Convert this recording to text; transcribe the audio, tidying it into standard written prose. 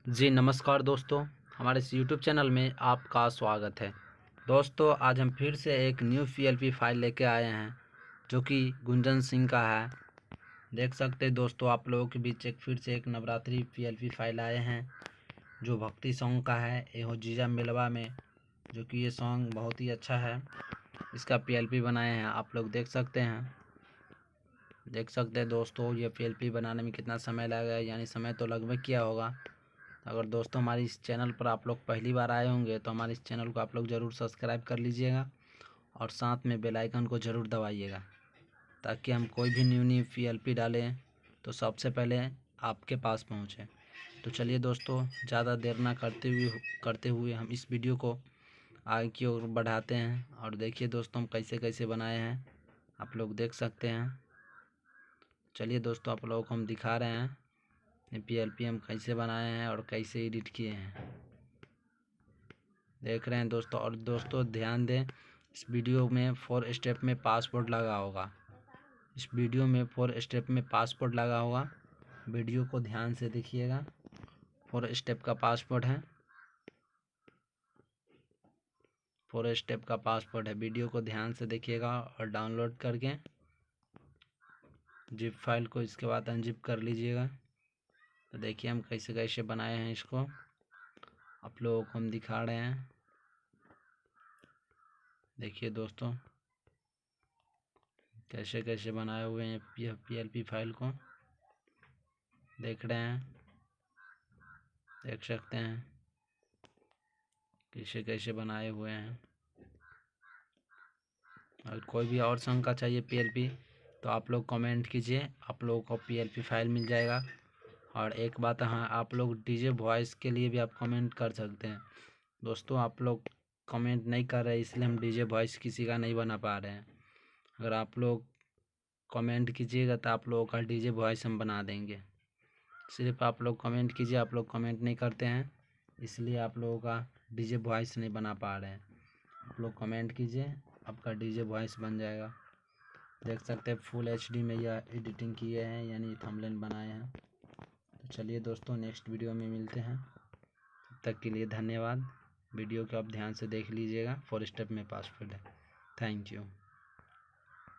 जी नमस्कार दोस्तों, हमारे इस यूट्यूब चैनल में आपका स्वागत है। दोस्तों आज हम फिर से एक न्यू पीएलपी फाइल लेके आए हैं जो कि गुंजन सिंह का है। देख सकते हैं दोस्तों, आप लोगों के बीच फिर से एक नवरात्रि पीएलपी फाइल आए हैं जो भक्ति सॉन्ग का है। एहो जीजा मिलवा में, जो कि ये सॉन्ग बहुत ही अच्छा है। इसका पीएलपी बनाए हैं, आप लोग देख सकते हैं दोस्तों। ये पीएलपी बनाने में कितना समय लगा है, यानी समय तो लगभग किया होगा। अगर दोस्तों हमारे इस चैनल पर आप लोग पहली बार आए होंगे तो हमारे इस चैनल को आप लोग ज़रूर सब्सक्राइब कर लीजिएगा और साथ में बेल आइकन को ज़रूर दबाइएगा, ताकि हम कोई भी न्यू पीएलपी डालें तो सबसे पहले आपके पास पहुँचे। तो चलिए दोस्तों, ज़्यादा देर ना करते हुए हम इस वीडियो को आगे की ओर बढ़ाते हैं। और देखिए दोस्तों, हम कैसे कैसे बनाए हैं, आप लोग देख सकते हैं। चलिए दोस्तों, आप लोगों को हम दिखा रहे हैं पीएलपी हम कैसे बनाए हैं और कैसे एडिट किए हैं, देख रहे हैं दोस्तों। और दोस्तों ध्यान दें, इस वीडियो में 4 स्टेप में पासवर्ड लगा होगा। इस वीडियो में 4 स्टेप में पासवर्ड लगा होगा, वीडियो को ध्यान से देखिएगा। 4 स्टेप का पासवर्ड है, 4 स्टेप का पासवर्ड है। वीडियो को ध्यान से देखिएगा और डाउनलोड करके जिप फाइल को इसके बाद अनजिप कर लीजिएगा। तो देखिए हम कैसे कैसे बनाए हैं इसको, आप लोगों को हम दिखा रहे हैं। देखिए दोस्तों कैसे कैसे बनाए हुए हैं पीएलपी फाइल को, देख रहे हैं, देख सकते हैं कैसे कैसे बनाए हुए हैं। और कोई भी और सॉन्ग का चाहिए पीएलपी तो आप लोग कमेंट कीजिए, आप लोगों को पीएलपी फाइल मिल जाएगा। और एक बात, हाँ, आप लोग डीजे वॉइस के लिए भी आप कमेंट कर सकते हैं। दोस्तों आप लोग कमेंट नहीं कर रहे, इसलिए हम डीजे वॉइस किसी का नहीं बना पा रहे हैं। अगर आप लोग कमेंट कीजिएगा तो आप लोगों का डीजे वॉइस हम बना देंगे। सिर्फ आप लोग कमेंट कीजिए, आप लोग कमेंट नहीं करते हैं, इसलिए आप लोगों का डीजे वॉइस नहीं बना पा रहे हैं। आप लोग कमेंट कीजिए, आपका डीजे वॉइस बन जाएगा। देख सकते हैं फुल एचडी में यह एडिटिंग किए हैं, यानी थंबनेल बनाए हैं। तो चलिए दोस्तों, नेक्स्ट वीडियो में मिलते हैं। तब तक के लिए धन्यवाद। वीडियो को आप ध्यान से देख लीजिएगा, 4 स्टेप में पासवर्ड है। Thank you.